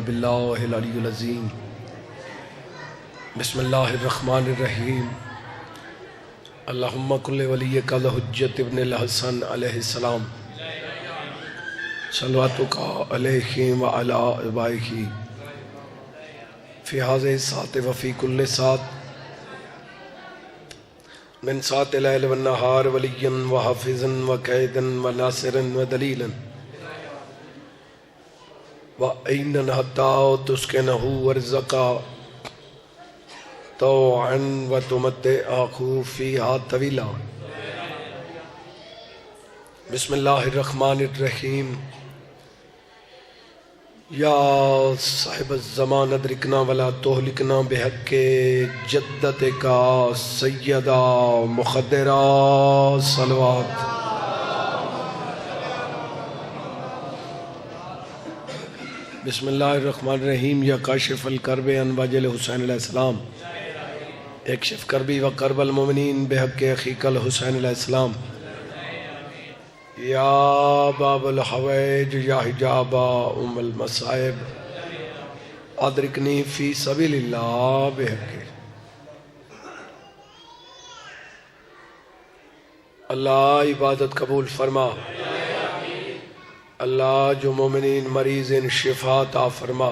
باللہ العلی العظیم بسم اللہ الرحمن الرحیم اللہم کل ولیک الحجت ابن الحسن علیہ السلام صلواتک علیہ وعلی آبائہ فی ھذہ الساعۃ وفی کل ساعۃ من ساعۃ اللیل والنہار ولیا وحافظا وقائدا وناصرا ودلیلا وعینا حتی تسکنہ ورزقا طوعا وتمتعہ فیہا طویلا بسم اللہ الرحمن الرحیم یا صاحب الزمان ادرکنا ولا تہلکنا بحق جدتک سیدہ مخدرہ صلوات بسم اللہ الرحمن الرحیم یا کاشف الکرب عن وجل حسین علیہ السلام اکشف کربی و کرب المؤمنین بحق اخیک الحسین علیہ السلام یا باب الحوائج یا حجاب ام المصائب ادرکنی فی سبیل اللہ بحق اللہ عبادت قبول فرما اللہ جو مومنین مریض ان شفا عطا فرما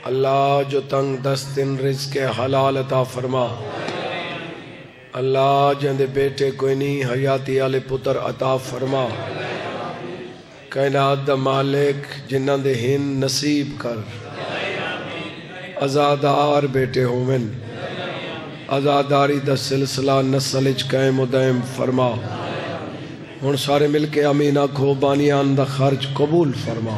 اللہ جو تنگ دست ان رزق حلال عطا فرما اللہ جندے بیٹے کوئی نہیں حیاتی آلے پتر عطا فرما کائنات دا مالک جنہ دے ہن نصیب کر ازادار بیٹے ہومن ازاداری دا سلسلہ نسلج قائم و دائم فرما ہن سارے مل کے امین آکھو بانیان دا خرچ قبول فرما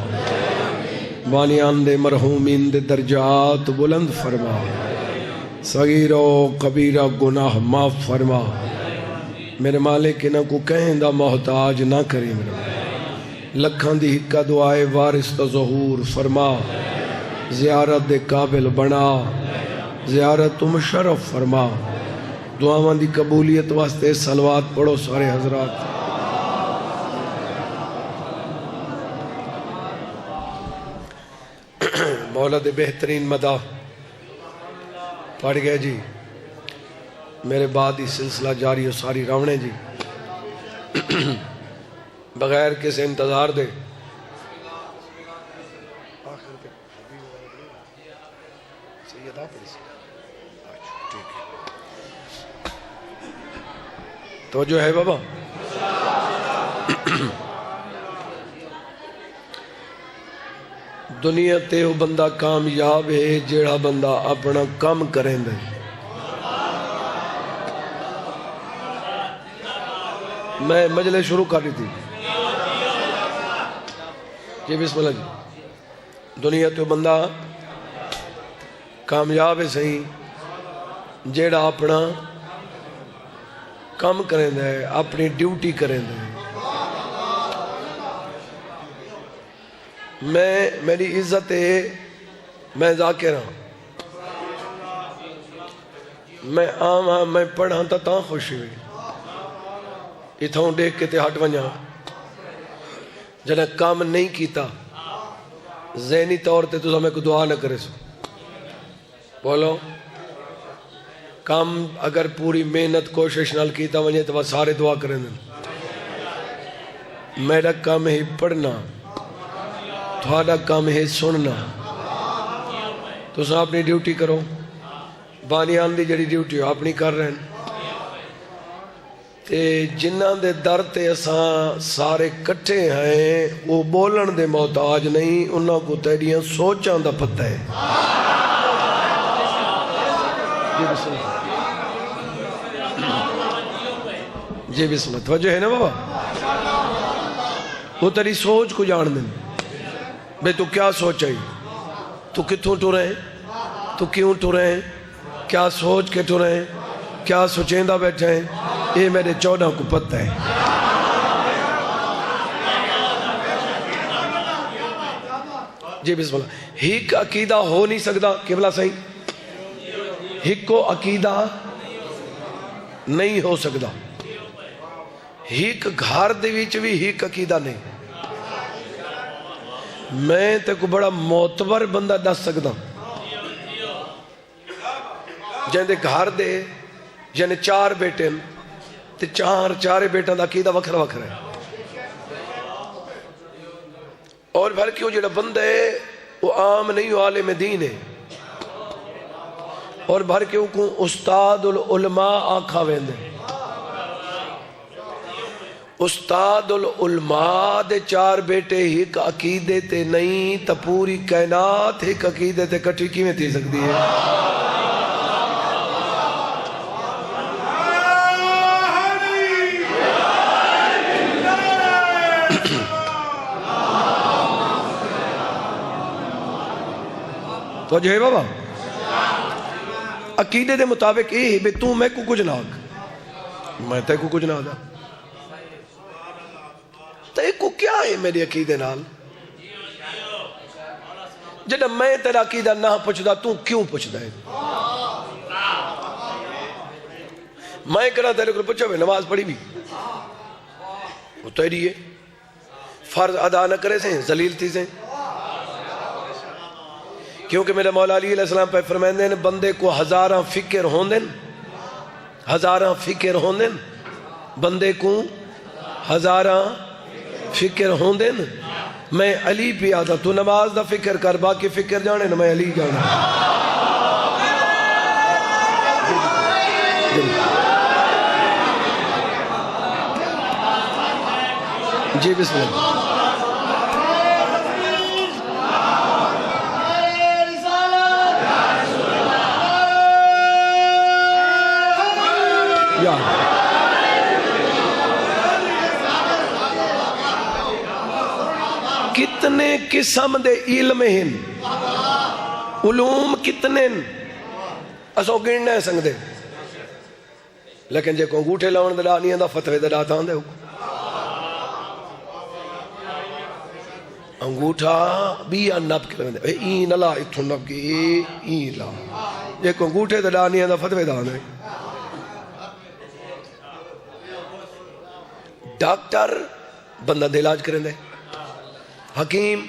بانیان دے مرحومین دے درجات بلند فرما صغیر و کبیرہ گناہ معاف فرما میرے مالک انہاں کو کہیں دا محتاج نہ کریں لکھاں دی حکا دعائے وارث تا ظہور فرما زیارت دے قابل بنا زیارت تم شرف فرما دعاواں دی قبولیت واسطے صلوات پڑھو سارے حضرات مولا دے بہترین مدہ پڑھ گئے جی میرے بعد ہی سلسلہ جاری ہو ساری راونے جی بغیر کسی انتظار دے تو جو ہے بابا دنیا تے وہ بندہ کامیاب ہے جیڑا بندہ اپنا کام کریں دے میں مجلس شروع کر رہی تھی جی بسم اللہ جی دنیا تے وہ بندہ کامیاب ہے صحیح جیڑا اپنا کام کریں دے اپنی ڈیوٹی کریں دے میری عزت ہے میں ذاکر ہوں میں عام ہاں میں پڑھاں تا خوشی ہوئی اتھاؤں دیکھ کے تے ہٹ ونجا جنہیں کام نہیں کیتا ذہنی طور تے تو ہمیں کو دعا نہ کرے سو بولو کام اگر پوری محنت کوشش نال کیتا ونجے تو سارے دعا کریں دیں میرا کام ہے پڑھنا تھوڑا کام ہے سننا تو ساں اپنی ڈیوٹی کرو بانیان دی جڑی ڈیوٹی ہو اپنی کر رہے ہیں تے جنہ دے در تے اساں سارے کٹھے ہیں وہ بولن دے محتاج نہیں انہاں کو تیریاں سوچاں دا پتہ ہے جی بسم اللہ توجہ ہے نا بابا وہ تیری سوچ کو جان دیں بے تو کیا سوچ آئی تو کتوں ٹورے ہیں تو کیوں ٹورے ہیں کیا سوچ کے ٹورے ہیں کیا سوچیندہ بیٹھے ہیں یہ میرے 14 کو پتہ ہے جی بسم اللہ ہیک عقیدہ ہو نہیں سکتا قبلہ صحیح ہیک کو عقیدہ نہیں ہو سکتا ہیک گھار دے ویچ بھی ہیک عقیدہ نہیں میں تے کو بڑا معتبر بندہ دس سکتا جن دے گھر دے یعنی 4 بیٹے تے چارے بیٹوں دا عقیدہ وکھرا وکھرا ہے. اور پھر کیوں جڑا بندہ ہے وہ عام نہیں، وہ عالم دین ہے. اور بھر کیوں کو استاد العلماء آکھا ویندے. استاد العلماء دے 4 بیٹے ایک عقیدے تے نہیں تا پوری کائنات ایک عقیدے تے کٹھی کیویں تھی سکتی ہے؟ تو جو ہے بابا عقیدے دے مطابق یہ بے تو میں کو کچھ نہ آگ میں تے کو کچھ نہ آدھا تے کو کیا ہے میری عقیدے نال جب میں تیرا عقیدہ نہ پوچھدا تو کیوں پوچھدا ہے؟ میں کہنا تیرے کو پوچھا ہوئے نماز پڑھی بھی وہ تیری ہے، فرض ادا نہ کرے سے ذلیل تھی سے. کیونکہ میرے مولا علی علیہ السلام پہ فرمائندے ہیں بندے کو ہزاراں فکر ہوندن، ہزاراں فکر ہوندن، بندے کو ہزاراں فکر ہوندن. میں علی پہ آتا تو نماز دا فکر کر، باقی فکر جانے نا میں علی جانا. جی بسم اللہ. کتنے قسم دے علم ہیں، علوم کتنے اسو گننے سنگ دے، لیکن جے کو انگوٹھے لاؤن دا نہیں دا فتوے دا داتان دے. انگوٹھا بھی نب کے لیں این اللہ اتھو نب کے این لا، جے کو انگوٹھے دا نہیں دا فتوے دا دے. ڈاکٹر بندہ دے علاج کریں دے، حکیم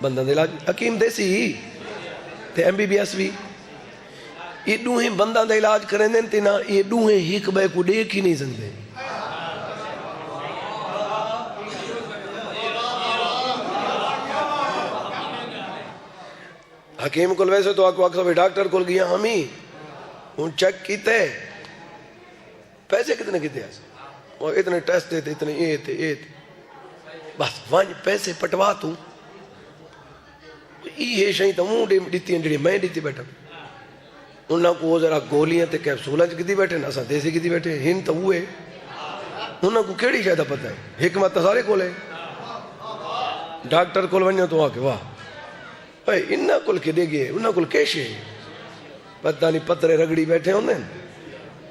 بندہ دے علاج، حکیم دیسی ہی تے MBBS بھی، یہ دوہیں بندہ دے علاج کریں دے تینا یہ دوہیں ایک بے کو دیکھ ہی نہیں سکتے. حکیم کل ویسے تو آکو اکثر ڈاکٹر کل گیا ہمیں ان چیک کیتے پیسے کتنے کیتے ہیں اور اتنے ٹیسٹ دیتے اتنے یہ بس وانج پیسے پٹوا تو یہ شاہی تو موں دیتی ہیں جڑی میں دیتی بیٹھا انہاں کو ذرا گولیاں تے کیپسولاں کتی بیٹھے نا دیسی کتی بیٹھے ہن تو ہوئے انہاں کو کیڑی شاید پتہ ہے حکمت تو سارے کول ہے. ڈاکٹر کول ونجو تو آکے واہ بھائی انہاں کول کے دے گئے انہاں کول کیشے پتہ نہیں پترے رگڑی بیٹھے ہوندے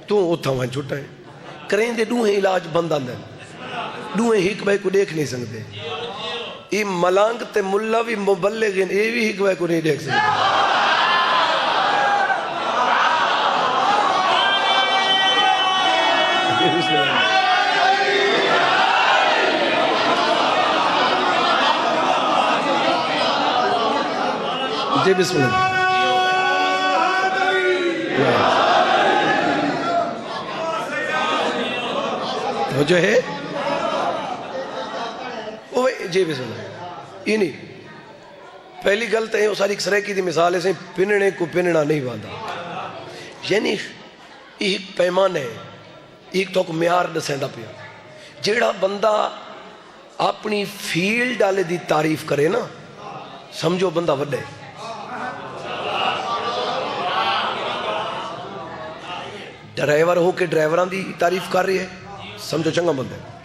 تو اتھا وہاں چھٹا ہے کریں دے دوہیں علاج بند آندے دوہیں ایک بھائی کو دیکھ نہیں سکتے. یہ ملانگ تے ملہ بھی مبلغ ہیں یہ بھی ایک بھائی کو نہیں دیکھ سکتے. جی بسم اللہ. وہ جو ہے جی بسم اللہ یہ نہیں پہلی غلط ہے وہ ساری سرے کی تھی مثال ہے پننے کو پننا نہیں باندھا یعنی ایک پیمان ہے ایک تو معیار دسیندا پیا جیڑا بندہ اپنی فیلڈ والے دی تعریف کرے نا سمجھو بندہ وڈے. ڈرائیور ہو کے ڈرائیوران دی تعریف کر رہی ہے سمجھو چنگا بندہ ہے.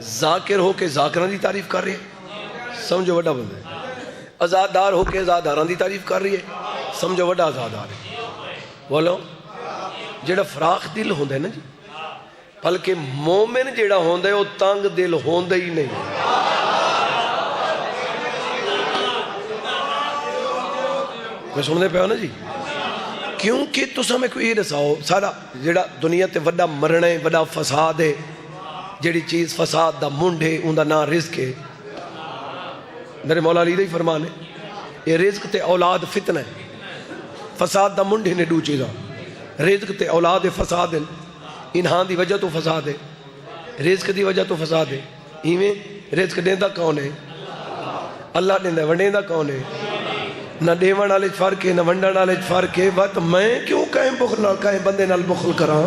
ذاکر ہو کے ذاکران دی تعریف کر رہی ہے سمجھو وڈا بندہ ہے. ازادار ہو کے ازاداران دی تعریف کر رہی ہے سمجھو وڈا ازادار ہے. بولو جیڑا فراخ دل ہوندہ ہے نا جی بلکہ مومن جیڑا ہوندہ ہے وہ تنگ دل ہوندہ ہی نہیں. میں سننے پہ ہو نا جی کیونکہ تو سمیں کو یہ رساؤ سارا جیڑا دنیا تے وڈا مرنے وڈا فساد ہے جیڑی چیز فساد دا منڈ ہے ان دا نا رزق ہے میرے مولا علی دی فرمان ہے یہ رزق تے اولاد فتنہ ہے فساد دا منڈ ہنے دو چیزاں رزق تے اولاد فساد ہے انہاں دی وجہ تو فساد ہے رزق دی وجہ تو فساد ہے ایویں رزق دیندا کون ہے اللہ دیندا ونڈیندا کون ہے نہ دیون والے فرق ہے نہ ونڈن والے فرق ہے وقت میں کیوں کہیں بخل نہ کہیں بندے نال بخل کراں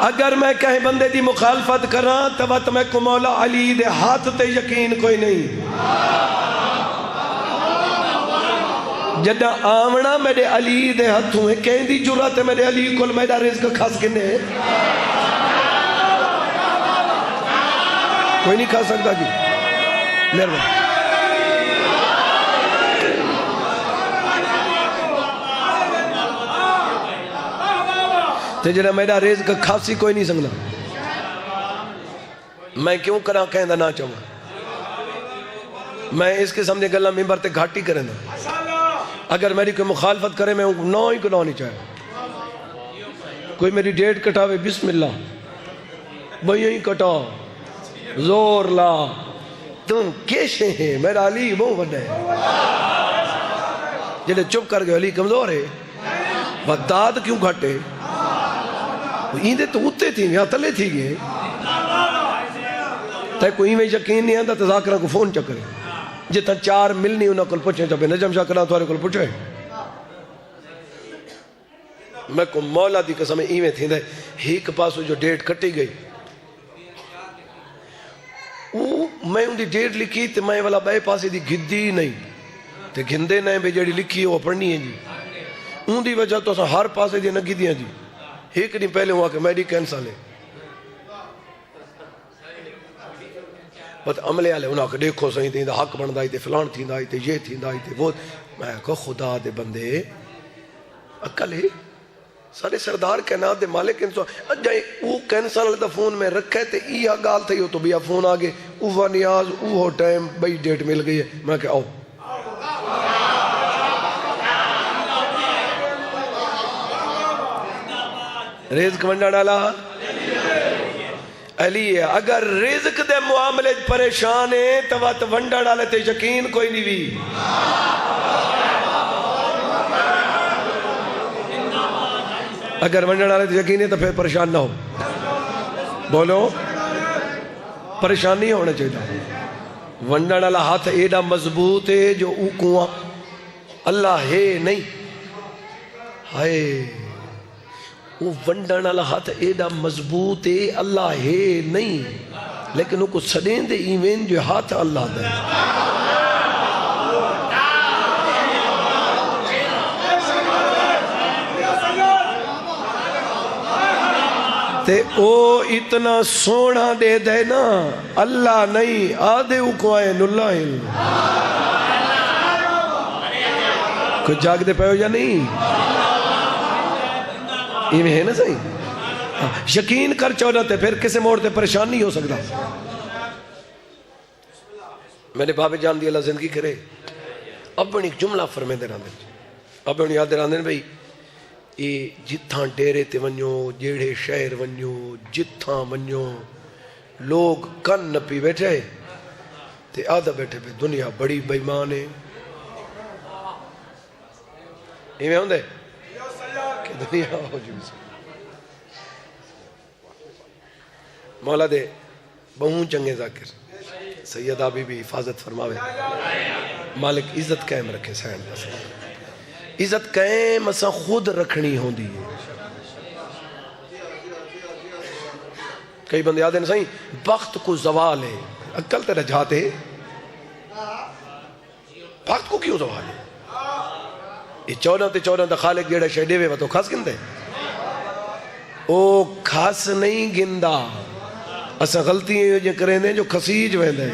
اگر میں کہیں بندے دی مخالفت کراں تو وقت میں کو مولا علی دے ہاتھ تے یقین کوئی نہیں جدہ آمنا میرے علی دے ہاتھوں ہے کہیں دی جرات ہے میرے علی کل میرا رزق کھاس گنے کوئی نہیں کھا سکتا جی مہربان تے جنہ میرا رزق کھاسی کوئی نہیں سنگنا میں کیوں کرا کہیں دا نہ چاہوں میں اس کے سامنے گلہ ممبر تے گھاٹی کریں دا اگر میری کوئی مخالفت کرے میں نہ ہی کنا نہیں چاہے کوئی میری ڈیٹ کٹاوے بسم اللہ بھئی یہیں کٹا زور لا تم کیشے ہیں میرا علی بہت بڑا ہے جنہیں چپ کر گئے علی کمزور ہے بغداد کیوں گھٹے ایندے تو اتے تھی یا تلے تھی گئے تے کوئی میں یقین نہیں آتا تذاکرہ کو فون چکرے جتنا چار ملنی انہوں کل پوچھیں چاہے نجم شاہ کرنا توارے کل پوچھے میں کو مولا دی قسم ایویں تھی دے ایک پاسو جو ڈیٹ کٹی گئی میں ان دی ڈیٹ لکھی تے میں والا بے پاسی دی گھدی نہیں تے گھندے نہیں بے جڑی لکھی ہے وہ پڑھنی ہے جی ان دی وجہ تو ہر پاسے دی نگی دیا جی ایک دن پہلے ہوا کہ میڈی کینسل ہے بس عملے آلے انہاں کہ دیکھو صحیح تھی حق بن دائی تے فلان تھی دائی تے یہ تھی دائی تے وہ میں کہا خدا دے بندے عقل ہے سارے سردار کائنات دے مالک انسان جائے وہ کینسل والا فون میں رکھے تے یہ گال تھی تو بیا فون آگے اوہ نیاز اوہ ٹائم بھئی ڈیٹ مل گئی ہے میں کہا آؤ رزق ونڈا ڈالا علی ہے اگر رزق دے معاملے پریشان ہے تو وقت ونڈا ڈالے تے یقین کوئی نہیں بھی اگر ونڈا ڈالے تے یقین ہے تو پھر پریشان نہ ہو بولو پریشان نہیں ہونا چاہیے ونڈا ڈالا ہاتھ ایڈا مضبوط ہے جو اوکواں اللہ ہے نہیں ہائے وہ ونڈن والا ہاتھ ایڈا مضبوط ہے اللہ ہے نہیں لیکن وہ کو سڑیں دے ایوین جو ہاتھ اللہ دے تے او اتنا سونا دے دے نا اللہ نہیں آدھے اکوائن اللہ کوئی جاگ دے پہو یا نہیں یہ ہے نا صحیح یقین کر چاہتے پھر کسے موڑ تے پریشان نہیں ہو سکتا میں نے بابے جان دی اللہ زندگی کرے اب بڑی جملہ فرمے دے راندے اب بڑی یاد دے راندے بھئی یہ جتھاں ڈیرے تے ونیو جیڑے شہر ونیو جتھاں ونیو لوگ کن نپی بیٹھے تے آدھا بیٹھے پہ دنیا بڑی بیمان ہے یہ میں ہوندے کہ دنیا ہو جو مولا دے بہون چنگے ذاکر سیدہ بی بی حفاظت فرماوے مالک عزت قائم رکھے سین پس عزت قائم اسا خود رکھنی ہوں دی کئی بندے آدھے نا صحیح وقت کو زوال ہے عقل تیرا جاتے وقت کو کیوں زوال ہے یہ 14 تا خالق جیڑا شہدے وے وہ تو خاص گندے او خاص نہیں گندہ اسا غلطی ہیں جو کریں دیں جو خسیج ویندے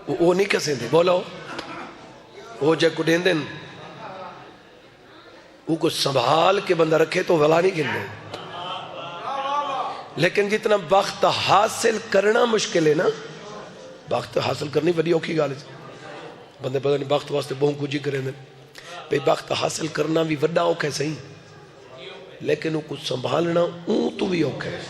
وہ نہیں کسیں دے بولو وہ جے کو دیں دیں وہ کو سنبھال کے بندہ رکھے تو ولا نہیں گندے لیکن جتنا وقت حاصل کرنا مشکل ہے نا وقت حاصل کرنی بڑی اوکھی گال ہے بندے پتہ نہیں وقت واسطے بہوں کچھ ہی کریں دیں بھئی وقت حاصل کرنا بھی وڈا اوکھ ہے صحیح لیکن وہ کچھ سنبھالنا اون تو بھی اوکھا ہے،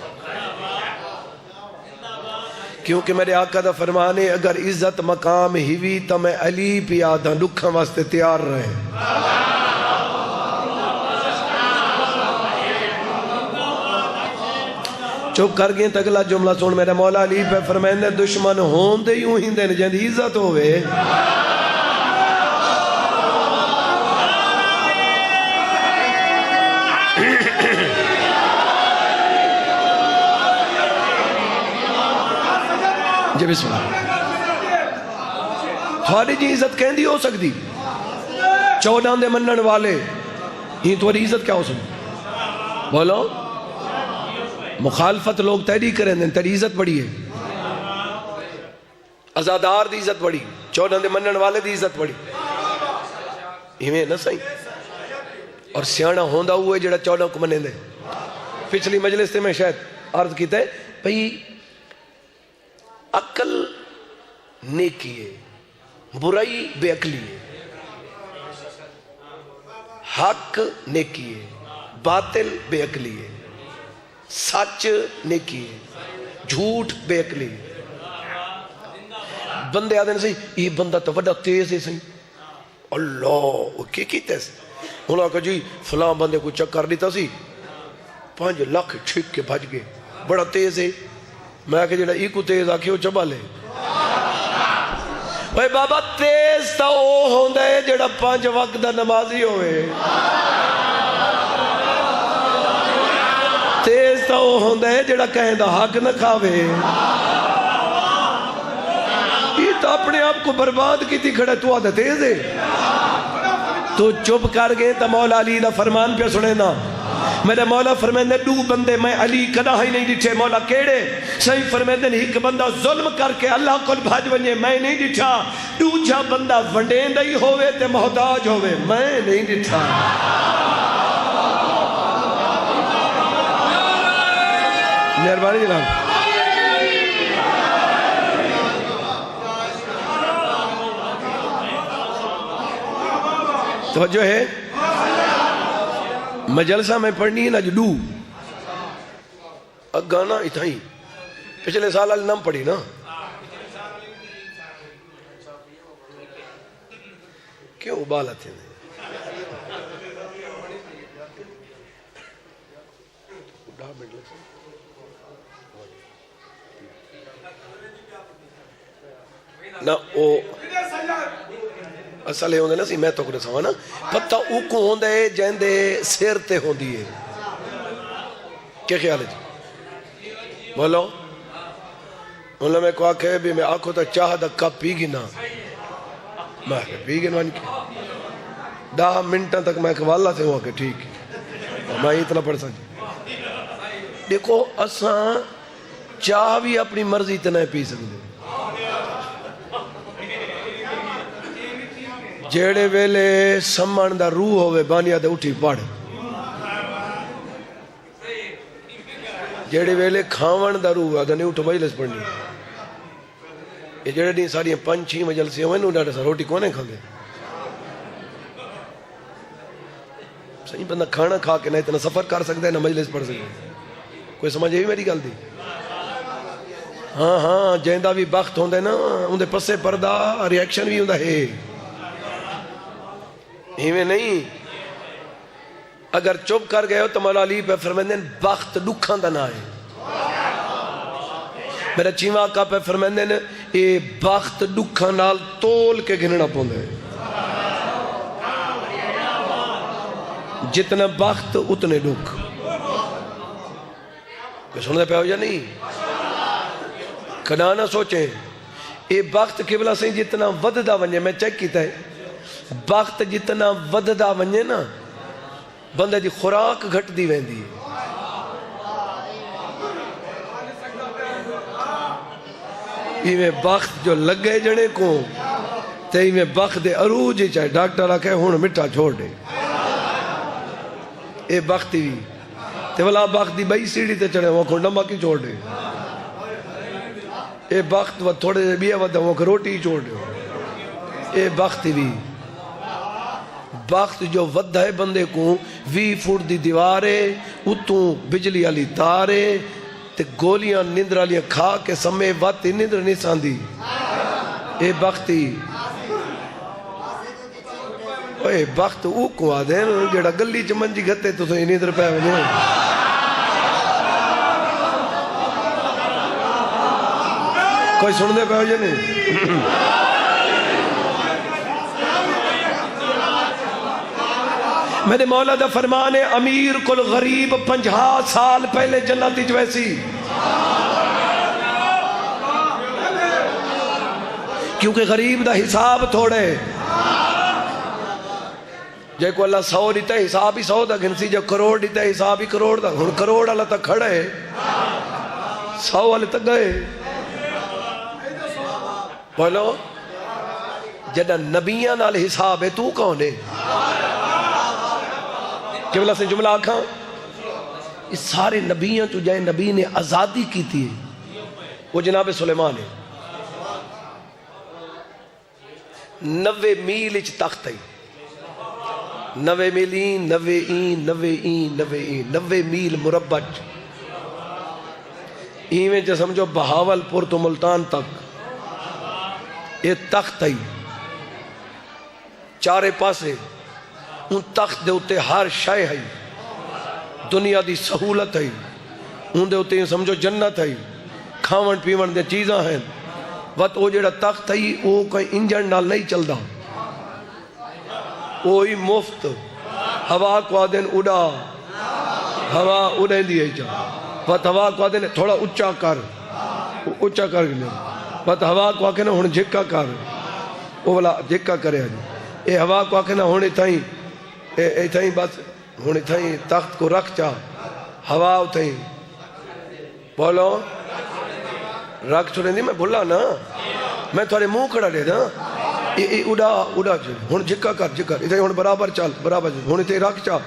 کیونکہ میرے آقا دا فرمان ہے اگر عزت مقام ہیوی تو میں علی پیا دا لکھاں واسطے تیار رہے. چپ کر گئے تو اگلا جملہ سن. میرا مولا علی پہ فرمائے دشمن ہون دے یوں ہی دے جن عزت ہوئے. جی بسم اللہ. تھوڑی جی عزت کہندی ہو سکتی 14 دے منن والے یہ تھوڑی عزت کیا ہو سکتی؟ بولو. مخالفت لوگ تیری کریں دیں تیری عزت بڑی ہے. ازادار دی عزت بڑی، 14 دے منن والے دی عزت بڑی. ہمیں نہ صحیح. اور سیانہ ہوندہ ہوئے جڑا 14 کو منیں دے. پچھلی مجلس سے میں شاید عرض کیتا ہے بھئی عقل نیکی ہے، برائی بے عقلی ہے، حق نیکی ہے، باطل بے عقلی ہے، سچ نیکی ہے، جھوٹ بے عقلی ہے. بندے آدھے نہیں صحیح یہ بندہ تو بڑا تیز ہے صحیح. اللہ وہ کی کیتے ہیں. انہوں نے کہا جی فلاں بندے کو چک کر لیتا سی 5 لاکھ چھک کے بھج گئے بڑا تیز ہے. میں کہ جڑا ایک کو تیز آکھے وہ چبا لے. بھائی بابا تیز تا وہ ہوندہ ہے جڑا 5 وقت دا نمازی ہوئے. تیز تا وہ ہوندہ ہے جڑا کہیں دا حق نہ کھاوے. یہ تو اپنے آپ کو برباد کی تھی کھڑا تو آدھا تیز ہے. تو چپ کر گئے تا مولا علی دا فرمان پہ سنے نا. میرے مولا فرمیندے 2 بندے میں علی کدا ہی نہیں ڈٹھے. مولا کیڑے؟ صحیح فرمیندے ایک بندہ ظلم کر کے اللہ کو بھاج ونجے میں نہیں ڈٹھا. دوجا بندہ ونڈین ہی ہوئے تے محتاج ہوئے میں نہیں ڈٹھا. مہربانی جناب. توجہ ہے مجلسہ میں پڑھنی ہے نا جو 2 گانا اتھا ہی پچھلے سال علی نام پڑھی نا. کیوں ابالا تھے نا او اصل ہے ہوندے نا سی میں تو کنے سوا نا پتہ اوکو ہوندے جیندے سیر تے ہوندی ہے. کیا خیال ہے جی؟ بولو. انہوں میں کو آکھے بھی میں آکھو تا چاہ دا کپ پی گی نا میں پی گی نوان کی 10 منٹاں تک میں کوالا تھے ہوا کہ ٹھیک ہے میں اتنا پڑھ سکتی. دیکھو اساں چاہ بھی اپنی مرضی اتنا پی سکتے. جیڑے ویلے سمان دا روح ہوئے بانیا دے اٹھی پڑھ. جیڑے ویلے کھاون دا روح ہوئے نہیں اٹھو بھائی لس پڑھنی. یہ جیڑے نہیں ساری 5-6 مجلسی ہوئے نو ڈاٹا سا روٹی کونے کھا دے. صحیح بندہ کھانا کھا کے نہ اتنا سفر کر سکتا ہے نہ مجلس پڑھ سکتا ہے. کوئی سمجھے بھی میری گل دی؟ ہاں جیندہ بھی بخت ہوندے نا اندے پسے پردہ ریاکشن بھی ہوندہ ہے. ہمیں نہیں. اگر چپ کر گئے ہو تو مولا علی پہ فرمیندے بخت دکھان دا نہ ہے. میرا چیمہ آقا پہ فرمیندے اے بخت دکھان نال تول کے گھننا پوندے. جتنا بخت اتنے دکھ. کوئی سننے پہ ہو یا نہیں؟ کنا نہ سوچیں اے بخت قبلہ سے جتنا وددہ ونجے میں چیک کیتا ہے بخت جتنا وددہ ونجے نا بندے دی خوراک گھٹ دی ویندی ہے. میں بخت جو لگے جنے کو تے میں بخت دے عروج چاہے ڈاکٹر آکھے ہون مٹھا چھوڑ دے. اے بختی بھی تے والا بخت دی بئی سیڑھی تے چڑھے وہ کو نمک ہی چھوڑ دے. اے بخت وہ تھوڑے دے بیا ودہ وہ روٹی ہی چھوڑ دے. اے بختی بھی بخت جو ودہ ہے بندے کو 20 فٹ دی دیوار ہے اتوں بجلی والی تار ہے تے گولیاں نیندر والیاں کھا کے سمے وقت نیندر نہیں ساندی اے بختی اے بخت او کو آدھے جڑا گلی چ منجی گھتے تو نیندر پہ وجے کوئی سن دے پہ وجے نہیں میرے مولا دا فرمان ہے امیر کل غریب 50 سال پہلے جنت وچ ویسی کیونکہ غریب دا حساب تھوڑے جے کو اللہ 100 دیتا ہے حساب ہی 100 دا گھنسی جب کروڑ دیتا ہے حساب ہی کروڑ دا ہن کروڑ اللہ تک کھڑے 100 والے تک گئے بولو جدہ نبیاں نال حساب ہے تو کون ہے کہ اللہ سے جملہ آکھاں اس سارے نبیاں تو جائے نبی نے آزادی کی تھی وہ جناب سلیمان ہے 90 میل اچ تخت ہے 90 میلین 90 این 90 این 90 این 90 میل مربع ایویں جو سمجھو بہاول پور تو ملتان تک یہ تخت ہے چارے پاسے ان تخت دے اتے ہر شے ہے دنیا دی سہولت ہے ان دے اتے سمجھو جنت ہے کھاون پیون دے چیزاں ہیں وقت وہ جڑا تخت ہے وہ کوئی انجن نال نہیں چل دا وہی مفت ہوا کو آدھیں اڑا ہوا اڑیں دی ہے وقت ہوا کو آدھیں تھوڑا اچھا کر گلے وقت ہوا کو آکھے نا ہون جھکا کر وہ والا جھکا کرے اے ہوا کو آکھے نا ہون اتھائیں بس ہون اتھائیں تخت کو رکھ چاہ ہوا اتھائیں بولو رکھ چھوڑیں دی میں بھولا نا میں تھوڑے منہ کھڑا دے دا اڑا جو ہون جھکا کر اتھائیں ہون برابر چال برابر جو ہون اتھائیں رکھ چاہ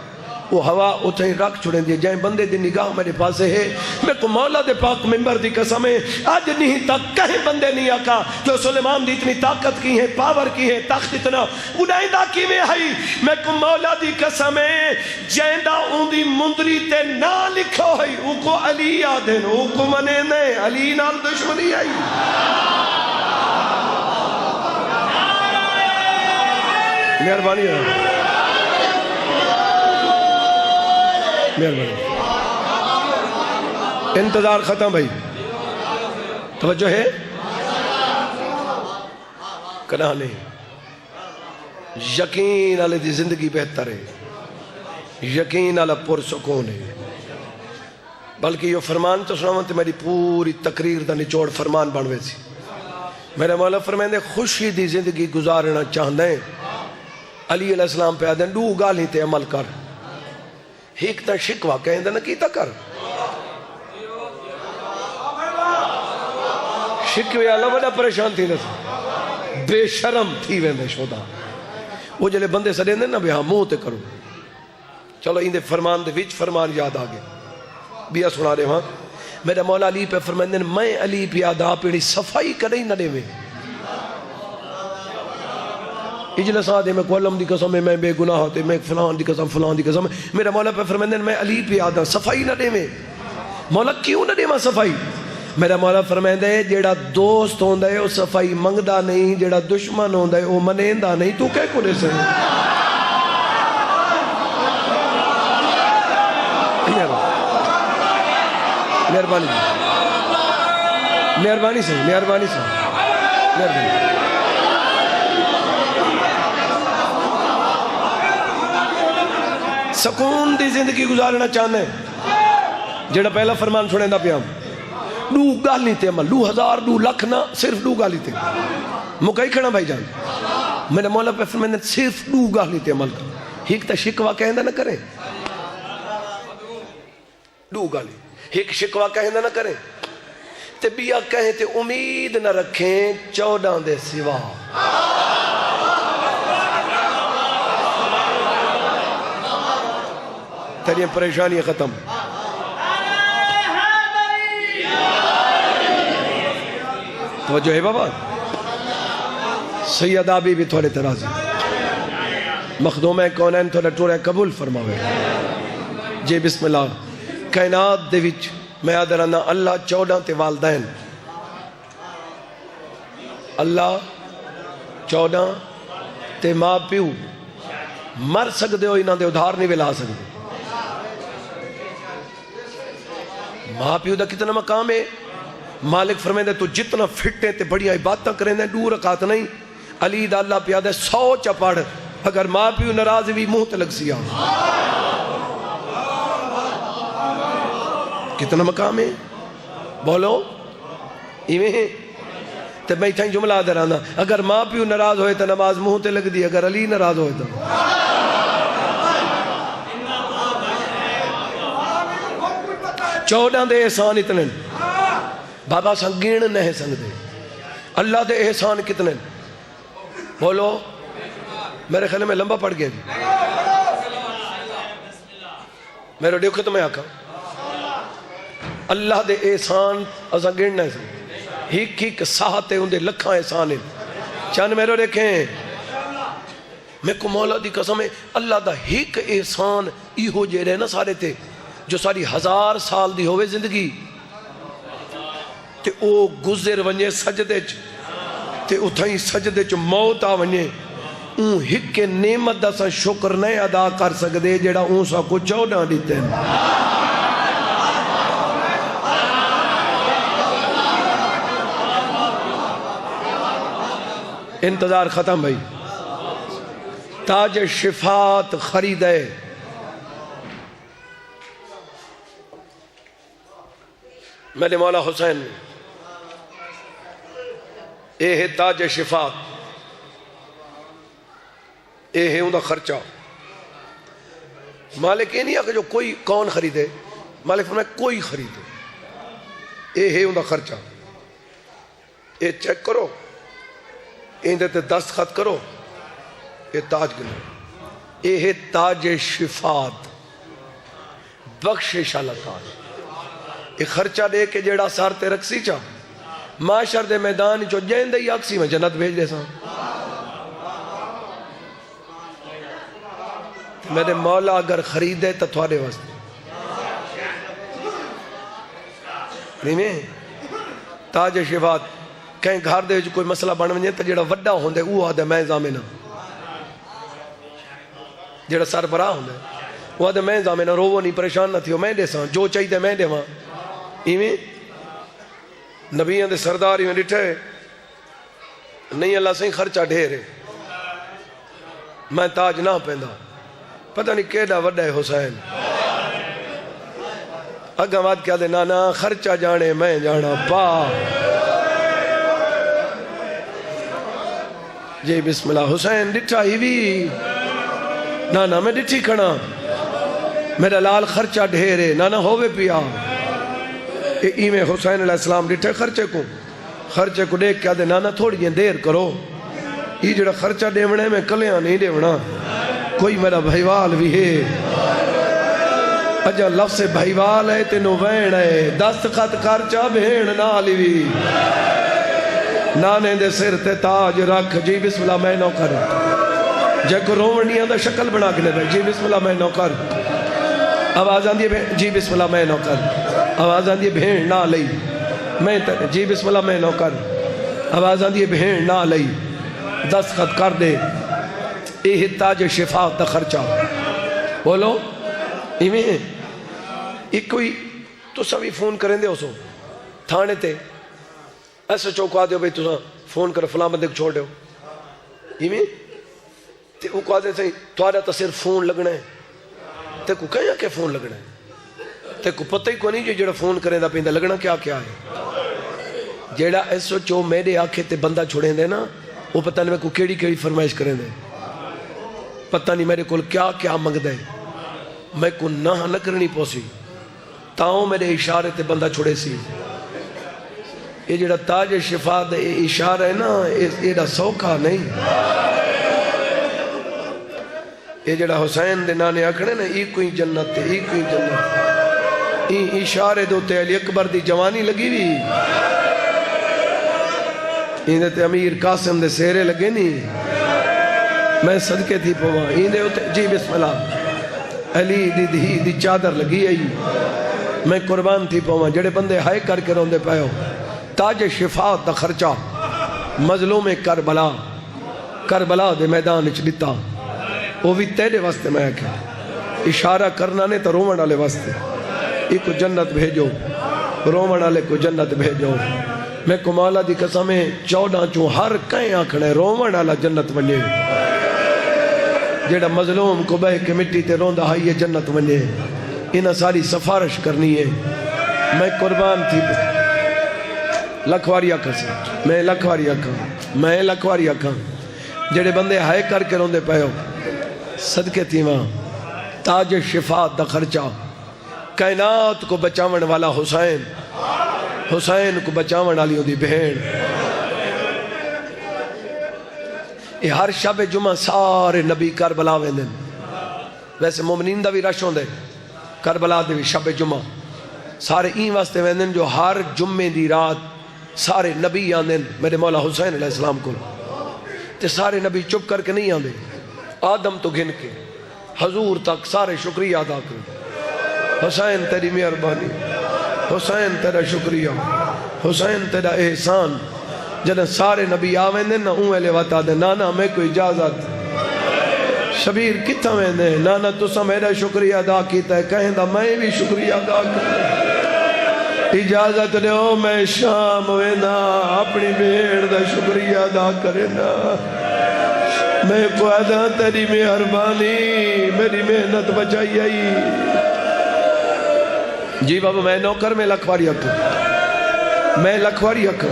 وہ ہوا اتھائیں رکھ چھوڑیں دی جائیں بندے دی نگاہ میرے پاسے ہے میں کو مولا دے پاک ممبر دی قسم ہے آج نہیں تک کہیں بندے نہیں آکا جو سلیمان دی اتنی طاقت کی ہے پاور کی ہے تخت اتنا اڑائندہ کی میں ہے میں کو مولا دی قسم ہے جائندہ ان دی مندری تے نہ لکھو ہے او کو علی آدھن او کو منے نہیں علی نال دشمنی آئی مہربانی ہے مہربانی انتظار ختم بھائی توجہ ہے کنا نہیں یقین والے دی زندگی بہتر ہے یقین والا پرسکون ہے بلکہ یہ فرمان تو سناؤں تے میری پوری تقریر دا نچوڑ فرمان بنوے سی میرے مولا فرمائیں دے خوشی دی زندگی گزارنا چاہندے علی علیہ السلام پہ آدھیں دو گالی تے عمل کر ایک تا شکوہ کہیں دے نہ کیتا کر شکوے اللہ بڑا پریشان تھی نہ بے شرم تھی ویندے شودا وہ جلے بندے سڑے دے نا بے ہاں منہ تے کرو چلو ان دے فرمان دے وچ فرمان یاد آگے بیا سنا رہے وہاں میرا مولا علی پہ فرمائیں دے میں علی پہ آدھا پیڑی صفائی کریں نہ دے میں اجلس آدھے میں کولم دی قسم میں بے گناہ ہوتے میں فلان دی قسم میرا مولا پہ فرمائیں دے میں علی پہ آدھا صفائی نہ دے میں مولا کیوں نہ دے میں صفائی میرا مولا فرمائیں دے جیڑا دوست ہوندہ ہے وہ صفائی منگدہ نہیں جیڑا دشمن ہوندہ ہے وہ منیندہ نہیں تو کہہ کنے سے مہربانی مہربانی سے مہربانی سے مہربانی سکون دی زندگی گزارنا چاہنے جڑا پہلا فرمان سنے دا پیام دو گالی تے عمل 2000 2 لکھ نہ صرف 2 گالی تے مکئی کھڑا بھائی جان میں نے مولا پہ فرمائے صرف 2 گالی تے عمل کر ایک تا شکوہ کہندہ نہ کریں 2 گالی ایک شکوہ کہندہ نہ کریں تے بیا کہیں تے امید نہ رکھیں 14 دے سوا تیری پریشانی ختم توجہ ہے بابا سید آبی بھی تھوڑے ترازی مخدوم کونین تھوڑا ٹوڑا قبول فرماوے جی بسم اللہ کائنات دے وچ میں آدھرانا اللہ 14 تے والدین اللہ 14 تے ماں پیو مر سکدے ہو انہاں دے ادھار نہیں ولا سکدے ماں پیو دا کتنا مقام ہے مالک فرمائے تو جتنا فٹے تے بڑی عبادتاں کریں دے 2 رکعت نہیں علی دا اللہ پیادہ 100 چپڑ اگر ماں پیو ناراض بھی منہ تے لگ سیا کتنا مقام ہے بولو ایویں تے میں تھیں جملہ دے رہا اگر ماں پیو ناراض ہوئے تو نماز منہ تے لگ دی اگر علی ناراض ہوئے تو 14 دے احسان اتنے بابا سنگین نہیں سنگ دے اللہ دے احسان کتنے بولو میرے خیال میں لمبا پڑ گیا جی میرے ڈیو ختم ہے آقا اللہ دے احسان ازاں گننا ہے ہیک ہیک ساہتے ان دے لکھاں احسان ہیں چاند میرے دیکھیں میں کو مولا دی قسم ہے اللہ دا ہیک احسان ای ہو جے رہے نا سارے تھے جو ساری 1000 سال دی ہوئے زندگی تے او گزر ونجے سجدے چ تے اتھائیں سجدے چ موت آ ونجے اون ہک کے نعمت دا سا شکر نہیں ادا کر سکدے جیڑا اون سا کو 14 دیتے ہیں انتظار ختم بھائی تاج شفاعت خریدے میرے مولا حسین اے ہے تاج شفاعت اے ہے ان دا خرچہ مالک یہ نہیں ہے کہ جو کوئی کون خریدے مالک فرمائے کوئی خریدے اے ہے ان دا خرچہ اے چیک کرو اندے تے دستخط کرو اے تاج گنو اے ہے تاج شفاعت بخشش والا تاج اے خرچہ دے کے جیڑا سار تے رکسی چا معاشر دے میدان چو جین دے یاکسی میں جنت بھیج دے ساں میرے مولا اگر خریدے تو تھوڑے واسطے نہیں میں تاج شفاعت کہیں گھر دے کوئی مسئلہ بن ونجے تو جڑا وڈا ہوندے وہ آدھے میں زامنہ جڑا سربراہ ہوندے وہ آدھے میں زامنہ روو نہیں پریشان نہ تھیو میں دے ساں جو چاہیے میں دے وہاں ایویں نبیوں دے سرداری میں ڈٹھے نہیں اللہ سے خرچہ ڈھیرے میں تاج نہ پہندا پتہ نہیں کیڑا وڈا ہے حسین اگاں واد کیا دے نانا خرچہ جانے میں جانا پا جی بسم اللہ حسین ڈٹھا ہی بھی نانا میں ڈٹھی کھڑا میرا لال خرچہ ڈھیرے نانا ہووے پیا ایمیں حسین علیہ السلام ڈٹھے خرچے کو دیکھ کیا دے نانا تھوڑی دیر کرو یہ جڑا خرچہ دیونے میں کلیاں نہیں دیونا کوئی میرا بھائیوال بھی ہے اجا لفظ بھائیوال ہے تینو وین ہے دستخط خرچہ بھین نالی بھی نانے دے سر تے تاج رکھ جی بسم اللہ میں نو کر جے کو روڑنیاں دا شکل بنا کے لے جی بسم اللہ میں نو کر آواز آن دیئے جی بسم اللہ میں نو کر آواز آن دیئے بھین نہ لئی میں جی بسم اللہ میں نو کر آواز آن دیئے بھین نہ لئی دستخط کر دے اے تاج شفاعت دا خرچہ بولو ایمیں ایک کوئی تو سبھی فون کریں دے اسو تھانے تے ایسا چوکا دے بھئی تو فون کر فلاں بندے کو چھوڑ دے ہو ایمیں تے وہ کہا دے توارا تا صرف فون لگنا ہے تے کو کہیں کہ فون لگنا ہے تے کو پتہ ہی کو نہیں جو جڑا فون کریں دا پیندہ لگنا کیا کیا ہے جڑا ایسو چو میرے آنکھیں تے بندہ چھوڑیں دے نا وہ پتہ نہیں میں کو کیڑی کیڑی فرمائش کریں دے پتہ نہیں میرے کول کیا کیا منگ دے میں کو نہ کرنی پوسی تاؤں میرے اشارے تے بندہ چھوڑے سی یہ جڑا تاج شفاعت اشارہ ہے نا یہ دا سوکھا نہیں یہ جڑا حسین دے نانے آکھنے نا ایک کوئی جنت تے ایک کوئی جنت این اشارے دوتے علی اکبر دی جوانی لگی بھی این تے امیر قاسم دے سیرے لگے نہیں میں صدقے تھی پوا ایندے ہوتے جی بسم اللہ علی دی دھی دی چادر لگی آئی میں قربان تھی پوا جڑے بندے ہائے کر کے روندے پائے ہو تاج شفاعت دا خرچہ مظلوم کربلا دے میدان اچھ دیتا وہ بھی تیرے واسطے میں آکھے اشارہ کرنا نے تو رومن والے واسطے ایک کو جنت بھیجو رومن والے کو جنت بھیجو میں کمالا دی قسمیں 14 چوں ہر کہیں آکھنے رومن والا جنت بنے جیڑا مظلوم کو بہ کے مٹی تے روندہ ہائی یہ جنت بنے انہاں ساری سفارش کرنی ہے میں قربان تھی لکھواری آکھا سے میں لکھواری آکھا جڑے بندے ہائے کر کے روندے پہو صدقے تھی وہاں تاج شفاعت دا خرچہ کائنات کو بچاون والا حسین کو بچاون والی دی بہن یہ ہر شب جمعہ سارے نبی کربلا ویندن ویسے مومنین دا بھی رش ہوندے کربلا دے بھی شب جمعہ سارے این واسطے ویندن جو ہر جمعے دی رات سارے نبی آندن میرے مولا حسین علیہ السلام کو تے سارے نبی چپ کر کے نہیں آندے آدم تو گن کے حضور تک سارے شکریہ ادا کرو حسین تیری مہربانی حسین تیرا شکریہ حسین تیرا احسان جنہیں سارے نبی آویں دے نا اون ویلے وطا دے نانا میں کوئی اجازت شبیر کتھا میں دے نانا تسا میرا شکریہ ادا کیتا ہے کہیں دا میں بھی شکریہ ادا کرتا اجازت لے ہو میں شام وینا اپنی بھیڑ دا شکریہ ادا کرنا میں کو ادا تیری مہربانی میری محنت بچائی آئی جی بابا میں نوکر میں لکھواری اکھا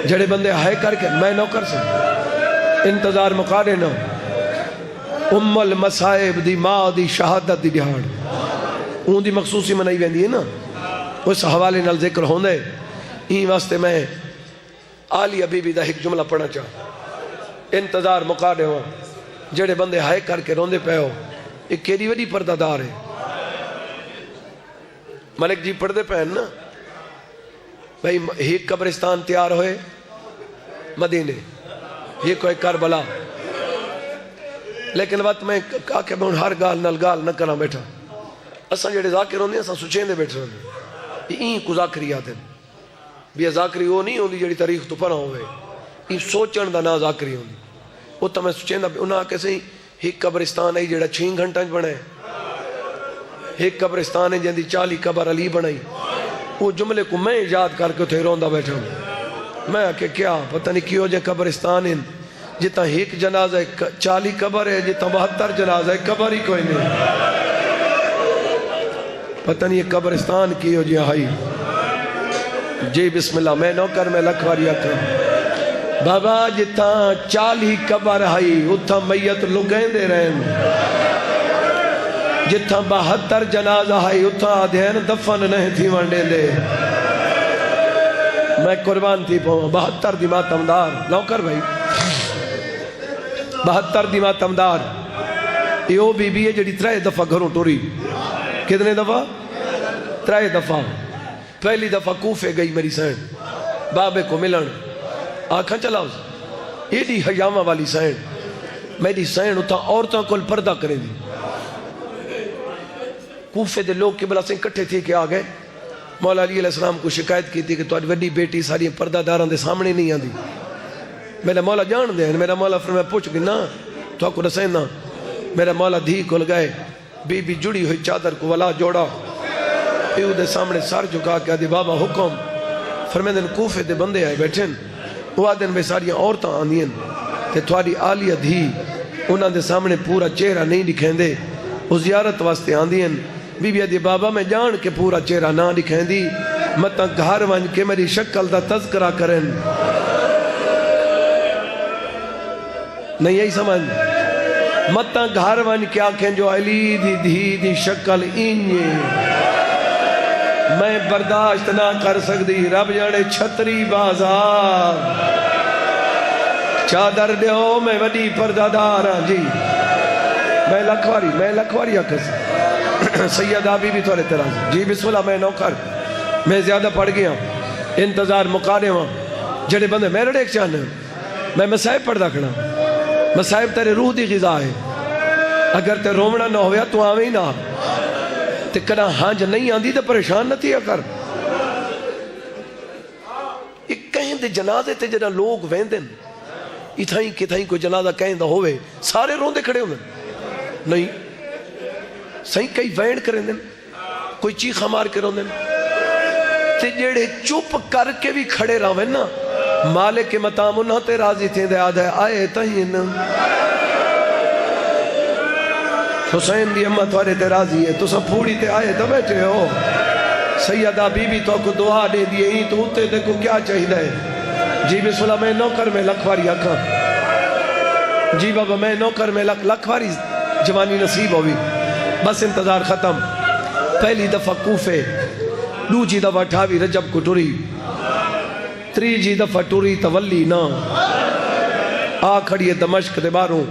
جڑے بندے ہائے کر کے میں نوکر سے انتظار مقارے نو ام المصائب دی ماں دی شہادت دی دہاڑ اون دی مخصوصی منائی ویندی ہے نا اس حوالے نال ذکر ہوندے این واسطے میں آلی حبیبی دا ایک جملہ پڑھنا چاہتا انتظار مقارے ہو جڑے بندے ہائے کر کے روندے پہ ہو ایک کیری وڈی پردہ دار ہے ملک جی پردے پہن نا بھئی ایک قبرستان تیار ہوئے مدینے یہ کوئی کربلا لیکن وقت میں کہا کہ میں ہر گال نل گال نہ کرنا بیٹھا اساں جڑے ذاکر ہوندے اساں سچیں دے بیٹھ رہے این کو ذاکری آتے بھی ذاکری وہ نہیں ہوندی جڑی تاریخ تو پڑھا ہوئے این سوچن دا نا ذاکری ہوندی وہ تو میں سچیں دا انہاں کیسے ایک قبرستان ہے جڑا 6 گھنٹہ بنے ایک قبرستان ہے جندی 40 قبر علی بنائی وہ جملے کو میں یاد کر کے تھے روندہ بیٹھا ہوں میں کہ کیا پتہ نہیں کیوں جے قبرستان ہیں جتا ایک جنازہ 40 قبر ہے جتا 72 جنازہ قبر ہی کوئی نہیں پتہ نہیں یہ قبرستان کیوں جی آئی جی بسم اللہ میں نوکر میں لکھواری اکھا بابا جتا 40 قبر آئی اتھا میت لگیں دے رہن جتھا 72 جنازہ آئی اتھا دھین دفن نہیں تھی وانڈے دے میں قربان تھی پہوں 72 دی ماتمدار نوکر بھائی 72 دی ماتمدار یہ بی بی ہے جڑی 3 دفعہ گھروں ٹوری کتنے دفعہ 3 دفعہ پہلی دفعہ کوفے گئی میری سین بابے کو ملن آنکھاں چلاؤ یہ دی حیامہ والی سین میری سین اتھا عورتوں کو پردہ کریں دی کوفے دے لوگ قبلہ سے کٹھے تھے کہ آگئے مولا علی علیہ السلام کو شکایت کی تھی کہ تو آج وڈی بیٹی ساری پردہ داران دے سامنے نہیں آن دی میرا مولا جان دے میرا مولا فرمایا پوچھ گی نا تو آپ کو رسین نا میرا مولا دھی کھل گئے بی بی جڑی ہوئی چادر کو ولا جوڑا پیو دے سامنے سار جھکا کہ آدھی بابا حکم فرمائے دن کوفے دے بندے آئے بیٹھیں وہ آدھن بے ساری عورتاں آندین تے تھواری آلیہ دھی انہاں دے سامنے پورا چہرہ نہیں دکھیں دے وہ زیارت واسطے آندین بی بی آدھی بابا میں جان کے پورا چہرہ نہ دکھیں دی مطا گھر وانج کے میری شکل دا تذکرہ کریں نہیں یہی سمجھ مطا گھر وانج کے آنکھیں جو علی دی دھی دی شکل اینی میں برداشت نہ کر سکتی رب جانے چھتری بازار چادر دیو میں وڈی پردہ دارا جی میں لکھواری اکھس سیدہ بی بھی تھوڑے طرح جی بسم اللہ میں نوکر میں زیادہ پڑھ گیا انتظار مقارے ہوں جڑے بندے میرے ایک چاہنے میں مسائب پڑھ دکھنا مصائب تیرے روح دی غذا ہے. اگر تے رومنا نہ ہویا تو آویں ہی نہ تے کنا ہانج نہیں آندی تے پریشان نہ تھیا کر. ایک کہیں دے جنازے تے جنہ لوگ ویندن اتھائیں کتھائیں کوئی جنازہ کہیں دا ہوئے سارے روندے کھڑے ہوندن نہیں. سہیں کئی وینڈ کریں دن کوئی چیخہ مار کے روندن تے جڑے چپ کر کے بھی کھڑے رہویں نا مالک مطام انہاں تے راضی تھے دے آدھے آئے تہین حسین دی امت والے تے راضی ہے تو سب پھوڑی تے آئے تو بیٹھے ہو. سیدہ بی بی تو کو دعا دے دیئے ہی تو ہوتے دیکھو کیا چاہیے ہے. جی بسم اللہ میں نوکر میں لکھواری آکھاں. جی بابا میں نوکر میں لکھواری جوانی نصیب ہوئی. بس انتظار ختم. پہلی دفعہ کوفے دوجی دفعہ 28 رجب کو ٹری تریجی دفعہ ٹری تولی نا آ کھڑی ہے دمشق دے باروں.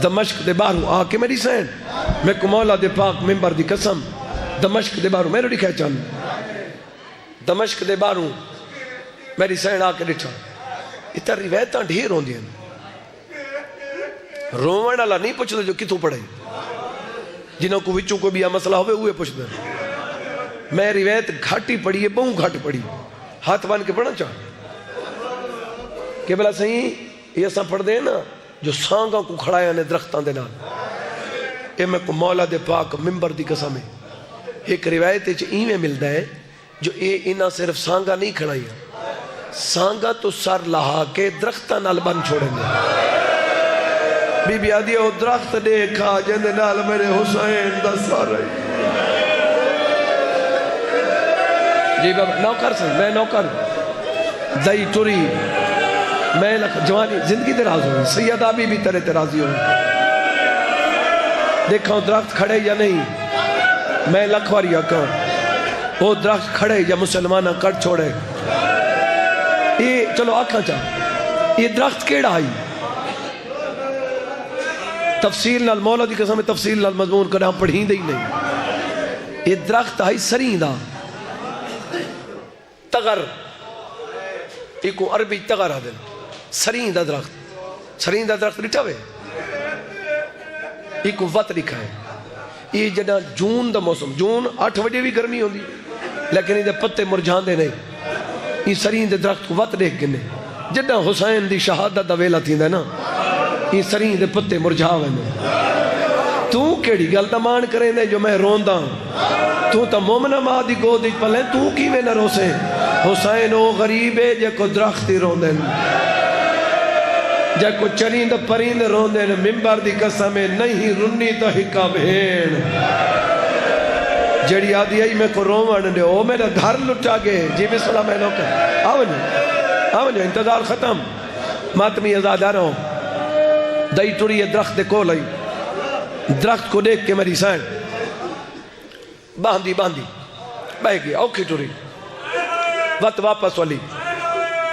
دمشق دے باروں آ کے میری سین میں کو مولا دے پاک ممبر دی قسم دمشق دے باروں میں نے لکھا چاند دمشق دے باروں میری سین آ کے لٹھا. اتنا روایتاں ڈھیر ہوں دیا رومن اللہ نہیں پوچھتے جو کتوں پڑھے جنہوں کو وچوں کو بھی یہ مسئلہ ہوئے ہوئے پوچھتے. میں روایت گھاٹی پڑھی ہے بہوں گھاٹ پڑھی ہاتھ بان کے پڑھنا چاہا کہ بلا صحیح یہ سا پڑھ دیں نا جو سانگاں کو کھڑایا نے درختان دے نال. اے میں کو مولا دے پاک ممبر دی قسم ہے. ایک روایت میں ملتا ہے جو اے انہاں صرف سانگاں نہیں کھڑایا سانگاں تو سر لہا کے درختان نال بن چھوڑیں گے. بی بی آدھی او درخت دیکھا جندے نال میرے حسین دا سر ہے. جی بابا نوکر سے میں نوکر دائی ٹوری میں جوانی زندگی دراز ہوئی. سیدہ بی بی تیرے ترازی ہوئی. دیکھاؤں درخت کھڑے یا نہیں میں لکھواری آکاں وہ درخت کھڑے یا مسلمانہ کٹ چھوڑے. یہ چلو آکھاں چاہ یہ درخت کیڑا آئی تفصیل نال مولا دی قسم تفصیل نال مضمون کرنا پڑھیں دے ہی نہیں. یہ درخت آئی سرین دا تغر ایکو عربی تغر آدھن سرین دا درخت لٹھا ہوئے ایکو وط لکھا ہے. یہ جنہ جون دا موسم جون 8 بجے بھی گرمی ہوندی لیکن یہ پتے مرجھان دے نہیں. یہ سرین دے درخت کو وط دیکھ گنے جنہ حسین دی شہادت دا ویلا تھی دے نا یہ سرین دے پتے مرجھا ہوئے نے. تو کیڑی گل تمان کریں دے جو میں روندہ تو تا مومنہ ماں دی گو دی پلیں تو کی میں نہ روسیں. حسین او غریب ہے جے کو درختی روندن جے کو چریند پریند روندن ممبر دی قسم نہیں رنی تو ہکا بھین جڑی آدھی آئی میں کو رومن دے او میرا گھر لٹا گئے. جی بسم اللہ میں نوکر آونجو انتظار ختم. ماتمی ازاد آ رہا ہوں دائی ٹوری یہ درخت دے کول آئی. درخت کو دیکھ کے میری سائن باندھی بہ گیا اوکھی ٹوری وقت واپس والی.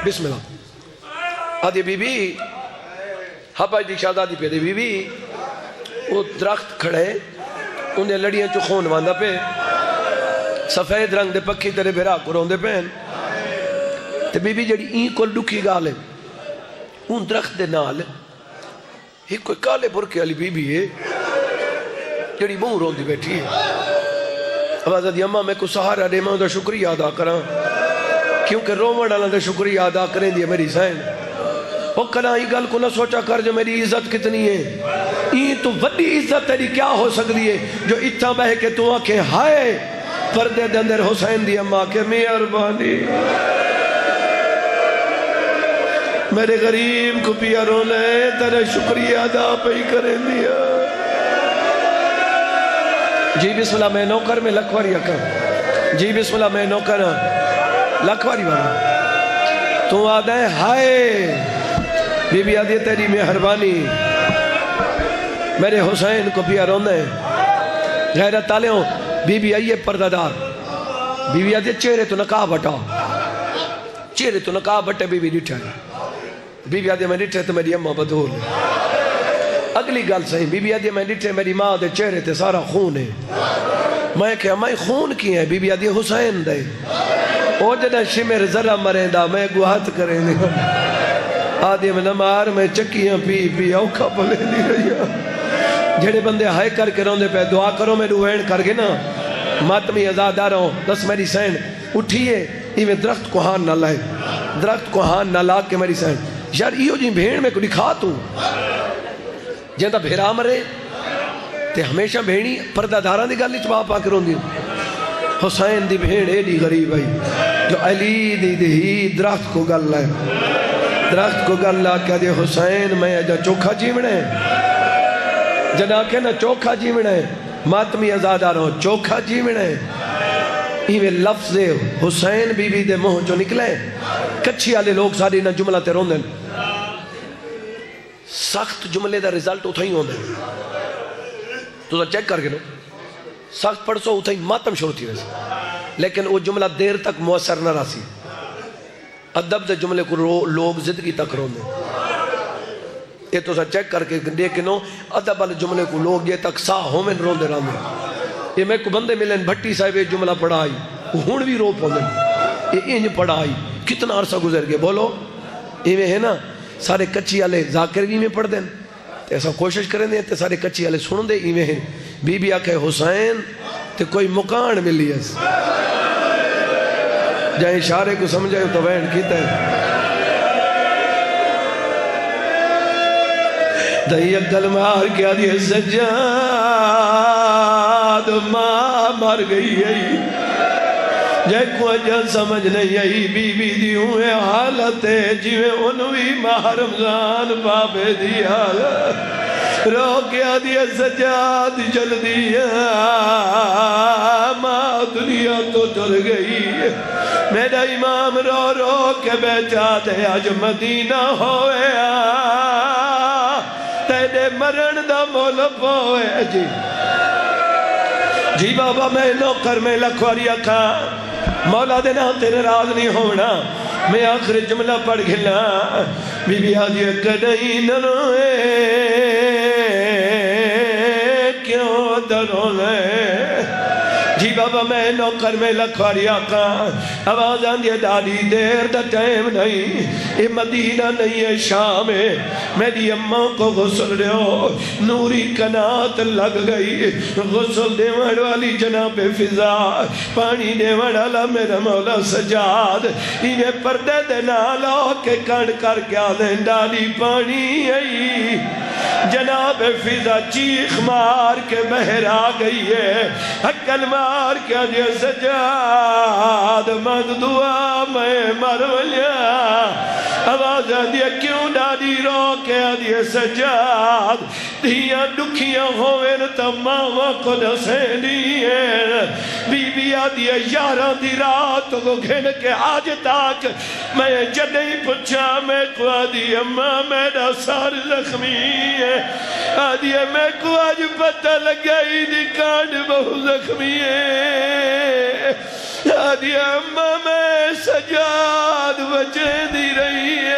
بسم اللہ آدھی بی بی حبائی دی شہزادی پہ دے بی بی وہ درخت کھڑے انہیں لڑیاں چو خون واندہ پہ سفید رنگ دے پکھی تیرے بھیرا کو روندے پہن تے بی بی جڑی این کل ڈکھی گالے ان درخت دے نال ہی کوئی کالے برکے والی بی بی ہے جڑی منہ روندی بیٹھی ہے. آواز دی اماں میں کو سہارا دے میں دا شکریہ ادا کراں کیونکہ رومن اللہ دے شکریہ ادا کریں دی میری سین. وہ کنا ہی گل کو نہ سوچا کر جو میری عزت کتنی ہے. این تو وڈی عزت تیری کیا ہو سکتی ہے جو اتنا بہ کے تو آنکھیں ہائے پردے دے اندر حسین دی اماں کے مہربانی میرے غریب کو پیا رونے تیرے شکریہ ادا پہ کریں دیا. جی بسم اللہ میں نوکر میں لکھواری اکر. جی بسم اللہ میں نوکر لکھواری بابا تو آدھا ہے ہائے بی بی آدھی تیری مہربانی میرے حسین کو پیا رونے غیرت تالے ہوں. بی بی آئیے پردہ دار بی بی آدھی چہرے تو نقاب ہٹا چہرے تو نقاب ہٹے بی بی ڈٹھا ہے. بی بی آدھی میں ڈٹھے تو میری اماں بدھول ہے. اگلی گل صحیح بی بی آدھی میں ڈٹھے میری ماں دے چہرے تے سارا خون ہے. میں کہ اماں خون کی ہے بی بی آدھی حسین دے او جنہ شمر ذرہ مریں دا میں گوہت کریں دے آدم نمار میں چکیاں پی پی اوکھا پلے دی رہی جڑے بندے ہائے کر کے روندے پہ دعا کرو میں روین کر گے نا ماتمی ازاداروں دس میری سین اٹھیے میں درخت کو ہاں نہ لائے درخت کو ہاں نہ لا کے میری سین یار ایو جی بھیڑ میں کو دکھا تو جہاں بھیرا مرے تے ہمیشہ بھیڑی پردہ داراں دی گالی چبا پا کے روندی حسین دی بھیڑ ایڈی غریب آئی جو علی دی دہی درخت کو گل لائے درخت کو گل لا کہا دے حسین میں جا چوکھا جیونے جنا کہ نا چوکھا جیونے ماتمی ازاداروں چوکھا جیونے ایویں لفظ حسین بی بی دے موہ جو نکلے کچھی آلے لوگ ساری نا جملہ تے روندن سخت جملے دا رزلٹ اتھا ہی ہوندے تو چیک کر کے نو سخت پڑھسو اتھا ہی ماتم شروع تھی ویسے لیکن وہ جملہ دیر تک مؤثر نہ راسی ادب دے جملے کو لوگ زندگی تک روندے یہ تو سا چیک کر کے دیکھنو ادب والے جملے کو لوگ یہ تک سا ہومن روندے راندے یہ میں کو بندے ملیں بھٹی صاحب یہ جملہ پڑھائی ہون بھی رو پوندے یہ انج پڑھائی کتنا عرصہ گزر گئے بولو یہ ہے نا سارے کچی والے ذاکر بھی میں پڑھ دیں ایسا کوشش کریں دیں تے سارے کچی والے سن دے ایویں ہیں بی بی آکھے حسین تے کوئی مکان ملی ہے جائیں اشارے کو سمجھائے تو وین کیتا ہے دہی اگل مار کیا دیئے سجاد ماں مر گئی ہے جائے کو اجل سمجھ نہیں آئی بی بی دیوں ہے حالت ہے جیویں انوی ماہ رمضان بابے دی حالت رو کیا دیئے سجاد جل دیا ماں دنیا تو چل گئی میرا امام رو رو کے بیچا دے آج مدینہ ہوئے تیرے مرن دا مولب ہوئے جی بابا میں نوکر میں لکھواریا کھا مولا دینا تیرے راز نہیں ہونا میں آخر جملہ پڑھ گھلا بی بی آجی کڑائی نہ روئے کیوں درولے جی بابا میں نوکر میں لکھواری آقا آواز آن دیا دادی دیر دا ٹائم نہیں یہ مدینہ نہیں ہے شام ہے میری اماں کو غسل رہے ہو نوری کنات لگ گئی غسل دیوڑ والی جناب فضا پانی دیوڑ والا میرا مولا سجاد انہیں پردے دینا لو کے کڑ کر کیا دیں دادی پانی آئی جناب فضا چیخ مار کے بہر آ گئی ہے حکل مار کے دیا سجاد مد دعا میں مرولیا آواز دیا کیوں ڈاڈی رو کے دیا سجاد دیا دکھیاں ہوئے تمام کو دسیں دیئے بی بی آدیا یارہ دی رات کو گھن کے آج تاک میں جنہی پچھا میں کو آدیا اممہ میرا سار زخمی ہے آدیا میں کو آج پتہ لگائی دی کانڈ بہو زخمی ہے آدیا اممہ میں سجاد بچے دی رہی ہے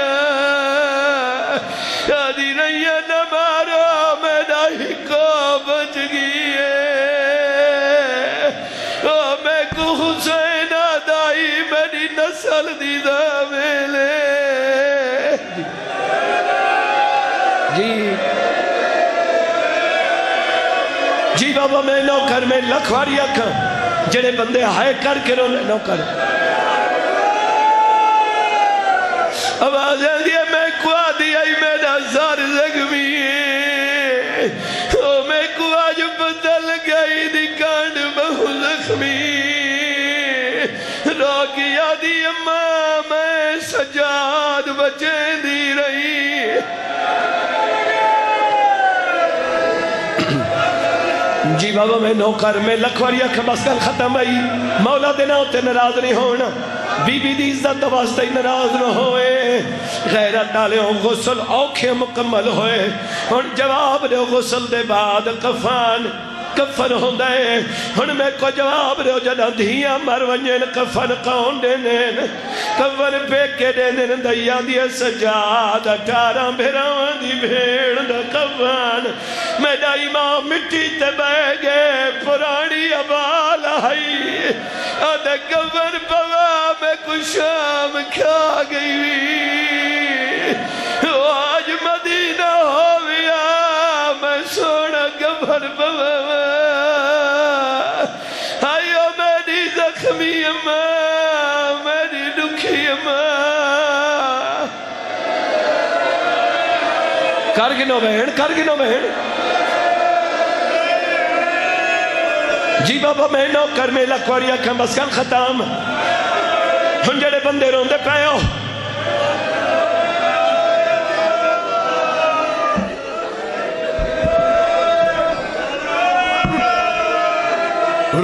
آدی رہی ہے نمارا میرا ہی کو بچ گئی ہے میں کو حسین آدائی میری نسل دیدہ میلے جی بابا میں نوکر میں لکھواری اکھاں جڑے بندے ہائے کر کے رونے نوکر آواز آدھی ہے میں کو آدھی آئی میرا سار زخمی ہے میں کو آج بدل گئی دی کانڈ بہو زخمی رو کی آدھی اممہ میں سجاد بچے دی رہی جی بابا میں نوکر میں لکھواری اکھ بس گل ختم آئی مولا دینا ہوتے ناراض نہیں ہونا بی بی دی عزت واسطہ ہی ناراض نہ ہوئے غیرت ڈالے ہوں غسل اوکھے مکمل ہوئے ہن جواب دے غسل دے بعد کفن ہوں دے ہن میں کو جواب دے جدہ دھیاں مر ونجن کفن کون دینن کفن پیکے دینن دیا دیا سجاد 18 بھیراں دی بھیڑ دا کفن میرا امام مٹی تے بہ گئے پرانی عبال آئی آدھے کفن پوا میں کو شام کھا گئی پوا آئیو میری زخمی ماں میری دکھی ماں کر گنو بہن جی بابا میں نوکر میں لکوڑیا کھم بس کل ختم ہن جڑے بندے روندے پے ہو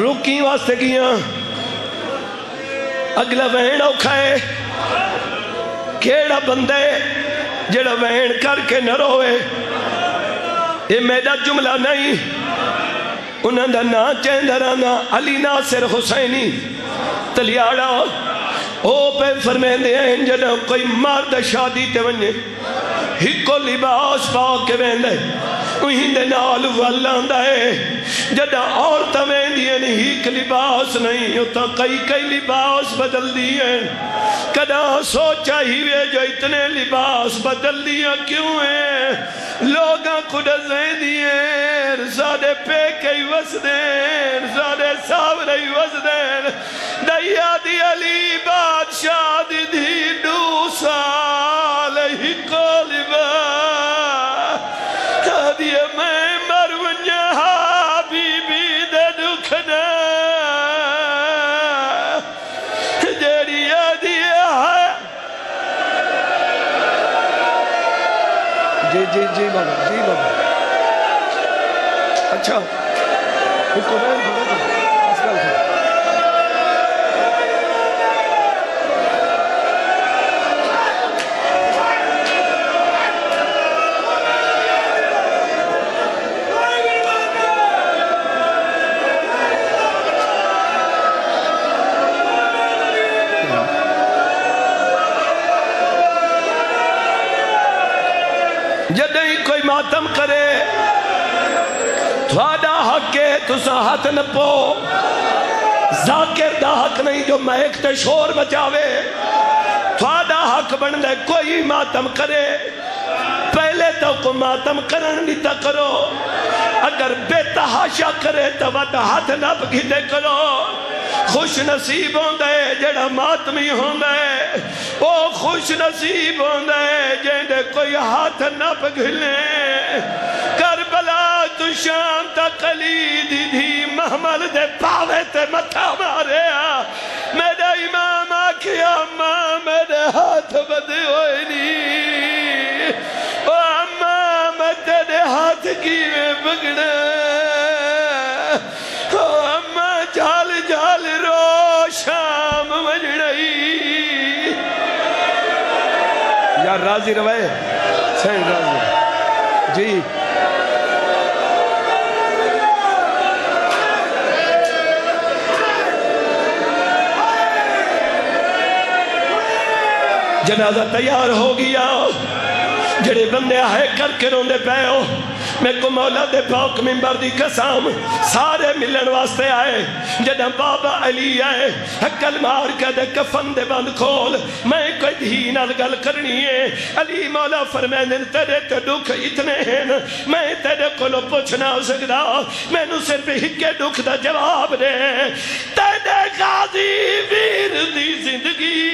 روکی واسطے گیا اگلا وین اوکھا ہے کیڑا بندے جڑا وین کر کے نہ روئے یہ میرا جملہ نہیں انہاں دا نا چیندرانا علی ناصر حسینی تلیاڑا او پہ فرمیندے ہیں جڑا کوئی مرد شادی تے ونجے ہکو لباس پا کے ویندے وہیں دے نال واللاندہ ہے جدہ عورتہ ویندی ہیں ہیک لباس نہیں ہوتا کئی لباس بدل دیئے کدا سوچا ہی وے جو اتنے لباس بدل دیا کیوں ہیں لوگاں کھڑا زیندی ہیں سادے پے کئی وسدین سادے ساورے وسدین دیا دی علی بادشاہ دی دھی 2 سال ہی کو لباس دیا میں مرونیا بی بی دے دکھنا جیڑی دیا ہے جی بابا اچھا کو بہن اسکال تھا جدہیں کوئی ماتم کرے تھوڑا حق ہے تسا ہاتھ نہ پو ذاکر دا حق نہیں جو مہک تے شور بچاوے تھوڑا حق بن دے کوئی ماتم کرے پہلے تو کو ماتم کرن دیتا کرو اگر بے تحاشا کرے تو وقت ہاتھ نہ بگھیدے کرو خوش نصیب ہوندہ ہے جڑا ماتمی ہوندہ ہے وہ خوش نصیب ہوندہ ہے جیندے کوئی ہاتھ نہ پگھلے کربلا تو شام تک علی دی دھی محمل دے پاوے تے متھا مارے میرا امام آکھیا ماں میرے ہاتھ بدے ہوئے نہیں او اماں میں تیرے ہاتھ کی میں بگڑے او اماں جھال جھال رو شام مجڑئی یار راضی روائے سین راضی جی جنازہ تیار ہو گیا جڑے بندے آئے کر کے روندے پے ہو میں کو مولا دے پاک منبر دی قسم سارے ملن واسطے آئے جدہ بابا علی آئے حکل مار کے دے کفن دے بند کھول میں کوئی دھی نال گل کرنی ہے علی مولا فرمیندے تیرے تے دکھ اتنے ہیں میں تیرے کو لو پوچھنا ہو سکتا میں نو صرف ہکے دکھ دا جواب دے تیرے غازی ویر دی زندگی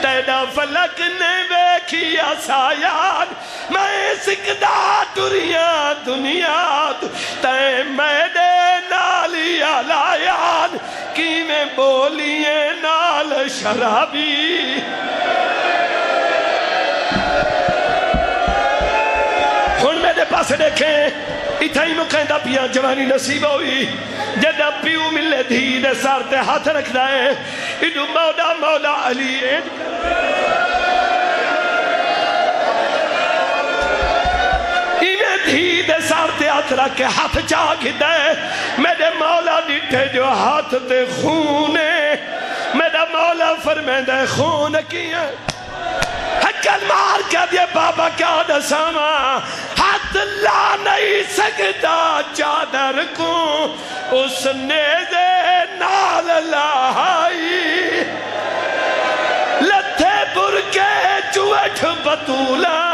تیرا فلک نے ویکھیا سایان میں سکدا ٹریاں دنیا تے میرے نالی علایان کی میں بولیے نال شرابی ہن میرے پاس دیکھیں اتھا ہی مکہندہ پیا جوانی نصیب ہوئی جدہ پیو ملے دھی دے سار تے ہاتھ رکھ دائے ادھو مولا مولا علی دھی دے سار تے ہاتھ رکھ کے ہاتھ چاک دے میرے مولا ڈٹھے جو ہاتھ تے خونے میرا مولا فرمیندہ خون کیا حکل مار کے دے بابا کیا دساما ہاتھ لا نہیں سکتا چادر کو اس نیزے نال لائی لتھے بر کے چوٹ بطولہ